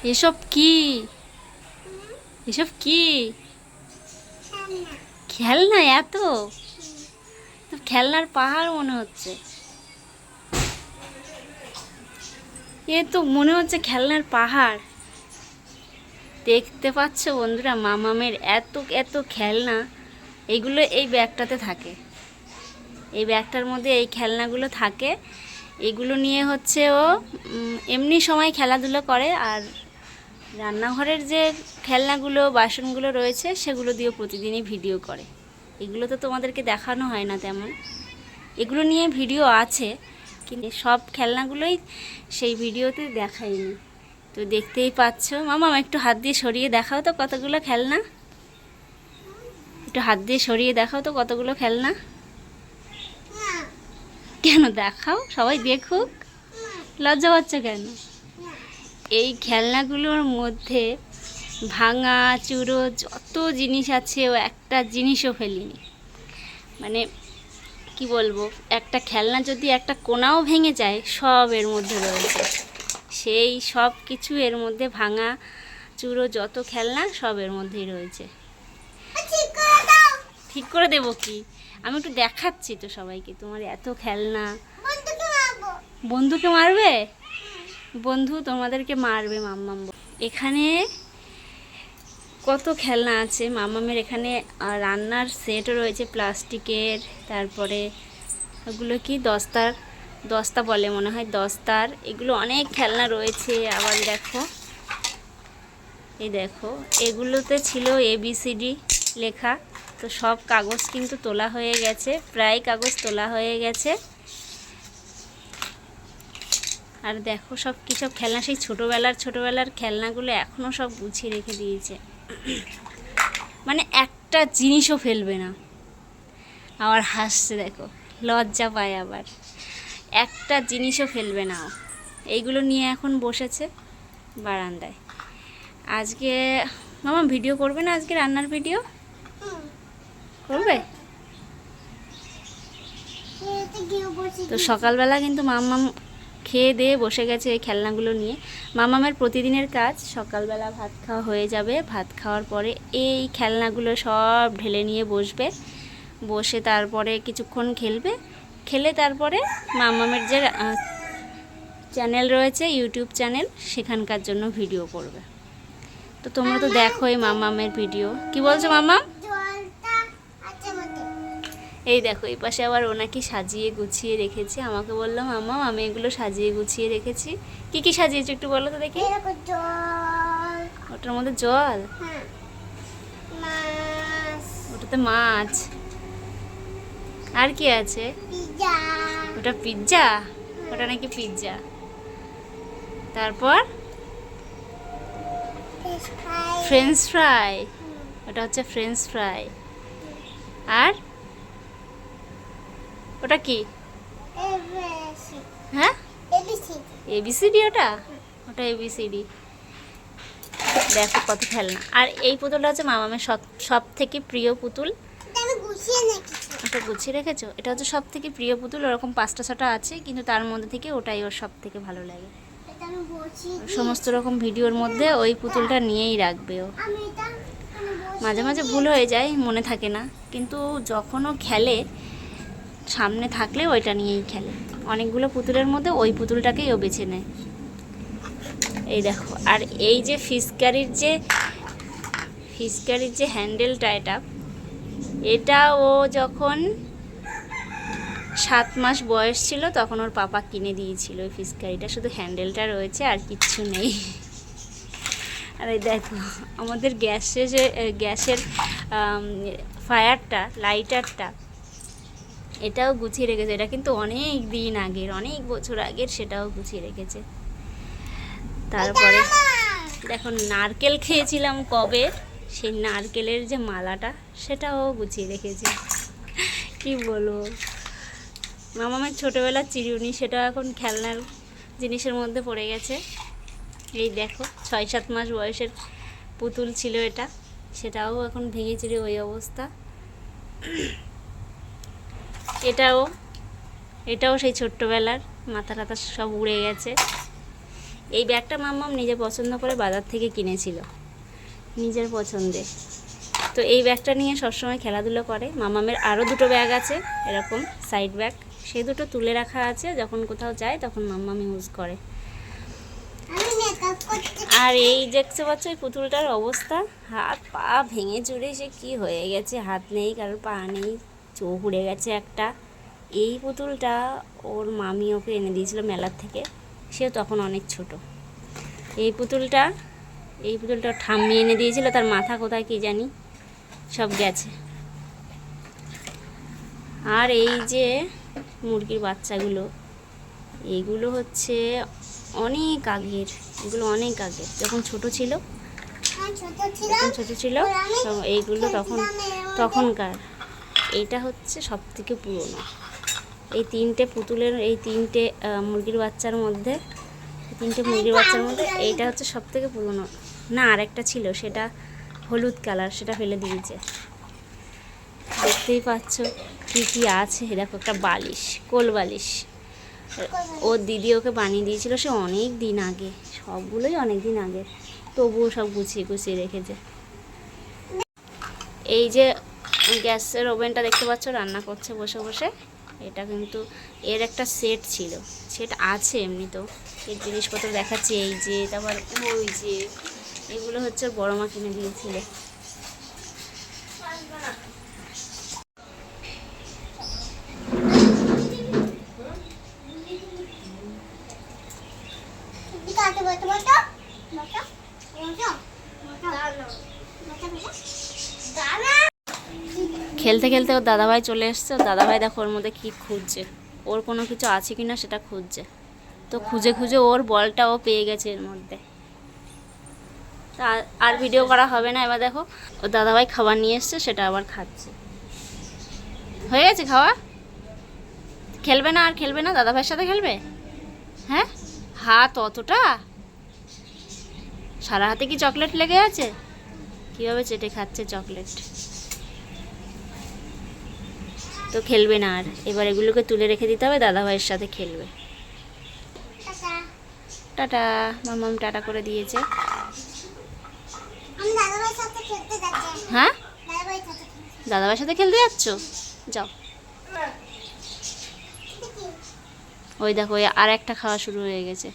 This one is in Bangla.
এসব কি? এসব কি খেলনা? এত তো খেলনার পাহাড় মনে হচ্ছে। এ তো মনে হচ্ছে খেলনার পাহাড়। দেখতে পাচ্ছ বন্ধুরা, মামামের এত এত খেলনা। এইগুলো এই ব্যাগটাতে থাকে, এই ব্যাগটার মধ্যে এই খেলনাগুলো থাকে। এগুলো নিয়ে হচ্ছে ও এমনি সময় খেলাধুলো করে, আর রান্নাঘরের যে খেলনাগুলো বাসনগুলো রয়েছে সেগুলো দিয়ে প্রতিদিনই ভিডিও করে। এগুলো তো তোমাদেরকে দেখানো হয় না তেমন, এগুলো নিয়ে ভিডিও আছে কিন্তু সব খেলনাগুলোই সেই ভিডিওতে দেখায়নি। তো দেখতেই পাচ্ছ। মামা একটু হাত দিয়ে সরিয়ে দেখাও তো কতগুলো খেলনা, একটু হাত দিয়ে সরিয়ে দেখাও তো কতগুলো খেলনা। কেন? দেখাও, সবাই দেখুক। লজ্জা পাচ্ছ কেন? এই খেলনাগুলোর মধ্যে ভাঙা চুরো যত জিনিস আছে ও একটা জিনিসও ফেলিনি। মানে কি বলবো, একটা খেলনা যদি একটা কোনাও ভেঙে যায় সব এর মধ্যে রয়েছে। সেই সব কিছু এর মধ্যে, ভাঙা চুরো যত খেলনা সব এর মধ্যেই রয়েছে। ঠিক করে দেবো কি? আমি একটু দেখাচ্ছি তো সবাইকে তোমার এত খেলনা। বন্ধুকে মারবে? বন্ধু তোমাদেরকে মারবে মাম্মাম। এখানে কত খেলনা আছে মামামের। এখানে রান্নার সেটও রয়েছে প্লাস্টিকের। তারপরে ওগুলো কি দস্তার, দস্তা বলে মনে হয়, দস্তার। এগুলো অনেক খেলনা রয়েছে। আবার দেখো, এই দেখো, এগুলোতে ছিল ABCD লেখা। তো সব কাগজ কিন্তু তোলা হয়ে গেছে, প্রায় কাগজ তোলা হয়ে গেছে। আর দেখো সব কী সব খেলনা, সেই ছোটোবেলার খেলনাগুলো এখনও সব গুছিয়ে রেখে দিয়েছে। মানে একটা জিনিসও ফেলবে না। আবার হাসছে দেখো, লজ্জা পায় আবার। একটা জিনিসও ফেলবে না। এইগুলো নিয়ে এখন বসেছে বারান্দায়। আজকে মামা ভিডিও করবে না? আজকে রান্নার ভিডিও করবে? তো সকালবেলা কিন্তু মাম্মাম খেয়ে দিয়ে বসে গেছে এই খেলনাগুলো নিয়ে। মামামের প্রতিদিনের কাজ সকালবেলা ভাত খাওয়া হয়ে যাবে, ভাত খাওয়ার পরে এই খেলনাগুলো সব ঢেলে নিয়ে বসবে, বসে তারপরে কিছুক্ষণ খেলবে, খেলে তারপরে মামামের যে চ্যানেল রয়েছে, ইউটিউব চ্যানেল, সেখানকার জন্য ভিডিও করবে। তো তোমরা তো দেখো এই মামামের ভিডিও। কি বলছো মামাম? এই দেখো, এই পাশে আবার ওনাকে সাজিয়ে গুছিয়ে রেখেছে। আমাকে বললাম মামা আমি এগুলো সাজিয়ে গুছিয়ে রেখেছি। কি কি সাজিয়েছো একটু বলো তো দেখি। ওটার মধ্যে জল? ওটাতে মাছ। আর কি আছে? ওটা পিৎজা? ওটা নাকি পিৎজা। তারপর ফ্রেঞ্চ ফ্রাই। ওটা হচ্ছে ফ্রেঞ্চ ফ্রাই। আর ওটা কি? হ্যাঁ, ABCD। ওটা ওটা ABCD। দেখো কত খেলনা। আর এই পুতুলটা হচ্ছে মামামের সব থেকে প্রিয় পুতুল। ওটা গুছিয়ে রেখেছো? এটা হচ্ছে সব থেকে প্রিয় পুতুল। ওরকম 5টা-6টা আছে, কিন্তু তার মধ্যে থেকে ওটাই ওর সব থেকে ভালো লাগে। সমস্ত রকম ভিডিওর মধ্যে ওই পুতুলটা নিয়েই রাখবে ও। মাঝে মাঝে ভুল হয়ে যায়, মনে থাকে না, কিন্তু যখনও খেলে সামনে থাকলে ওইটা নিয়েই খেলে। অনেকগুলো পুতুলের মধ্যে ওই পুতুলটাকেই ও বেছে নেয়। এই দেখো, আর এই যে ফিসকারির যে হ্যান্ডেলটা, এটা ও যখন 7 মাস বয়স ছিল তখন ওর পাপা কিনে দিয়েছিল এই ফিসকারিটা। শুধু হ্যান্ডেলটা রয়েছে, আর কিচ্ছু নেই। আর এই দেখো আমাদের গ্যাসের ফায়ারটা, লাইটারটা, এটাও গুছিয়ে রেখেছে। এটা কিন্তু অনেক দিন আগের, অনেক বছর আগের, সেটাও গুছিয়ে রেখেছে। তারপরে দেখো নারকেল খেয়েছিলাম কবে, সেই নারকেলের যে মালাটা সেটাও গুছিয়ে রেখেছে। কি বলবো, মামামের ছোটোবেলার চিরুনি, সেটা এখন খেলনার জিনিসের মধ্যে পড়ে গেছে। এই দেখো 6-7 মাস বয়সের পুতুল ছিল এটা, সেটাও এখন ভেঙে চিরে ওই অবস্থা। এটাও সেই ছোট্টবেলার, মাথা টাথা সব উড়ে গেছে। এই ব্যাগটা মাম্মাম নিজে পছন্দ করে বাজার থেকে কিনেছিল, নিজের পছন্দে। তো এই ব্যাগটা নিয়ে সবসময় খেলাধুলো করে। মামামের আরও দুটো ব্যাগ আছে এরকম সাইড ব্যাগ, সেই দুটো তুলে রাখা আছে, যখন কোথাও যায় তখন মাম্মাম ইউজ করে। আর এই দেখতে পাচ্ছ এই পুতুলটার অবস্থা, হাত পা ভেঙে চুরে সে কি হয়ে গেছে, হাত নেই কারোর, পা নেই, চোখ উড়ে গেছে একটা। এই পুতুলটা ওর মামি ওকে এনে দিয়েছিল মেলার থেকে, সে তখন অনেক ছোট। এই পুতুলটা ঠাম্মি এনে দিয়েছিল, তার মাথা কোথায় কি জানি, সব গেছে। আর এই যে মুরগির বাচ্চাগুলো, এইগুলো হচ্ছে অনেক আগের, এগুলো অনেক আগের, যখন ছোট ছিল এইগুলো তখনকার। এইটা হচ্ছে সব থেকে পুরনো। এই তিনটে পুতুলের, এই তিনটে মুরগির বাচ্চার মধ্যে এইটা হচ্ছে সব থেকে পুরনো। না, আরেকটা ছিল, সেটা হলুদ কালার, সেটা ফেলে দিয়েছে। দেখতেই পাচ্ছ কি কি আছে। দেখো একটা বালিশ, কোল বালিশ, ওর দিদি ওকে বানিয়ে দিয়েছিল সে অনেক দিন আগে, সবগুলোই অনেক দিন আগে, তবুও সব গুছিয়ে গুছিয়ে রেখেছে। এই যে গ্যাসের ওভেনটা দেখতে পাচ্ছ, রান্না করছে বসে বসে। এটা কিন্তু এর একটা সেট ছিল, সেট আছে এমনি তো, এর জিনিসপত্র দেখাচ্ছি। এই যে, তারপর ওই যে, এগুলো হচ্ছে বড় মা কিনে দিয়েছিল। খেলতে খেলতে ওর দাদাভাই চলে এসছে। ওর দাদাভাই দেখো ওর মধ্যে কী খুঁজছে, ওর কোনো কিছু আছে কি না সেটা খুঁজছে। তো খুঁজে খুঁজে ওর বলটা ও পেয়ে গেছে এর মধ্যে। তা আর ভিডিও করা হবে না। এবার দেখো ওর দাদাভাই খাবার নিয়ে এসছে, সেটা আবার খাচ্ছে। হয়ে গেছে খাওয়া? খেলবে না আর খেলবে না, দাদাভাইয়ের সাথে খেলবে? হ্যাঁ, হাত অতটা, সারা হাতে কি চকলেট লেগে আছে? কীভাবে চেটে খাচ্ছে চকলেট। তো খেলবে না আর, এবার এগুলোকে তুলে রেখে দিতে হবে, দাদাভাইয়ের সাথে খেলবে। টাটা। মামাম টাটা করে দিয়েছে। হ্যাঁ, দাদাভাইয়ের সাথে খেলতে যাচ্ছ? যাও। ওই দেখো আর একটা খাওয়া শুরু হয়ে গেছে।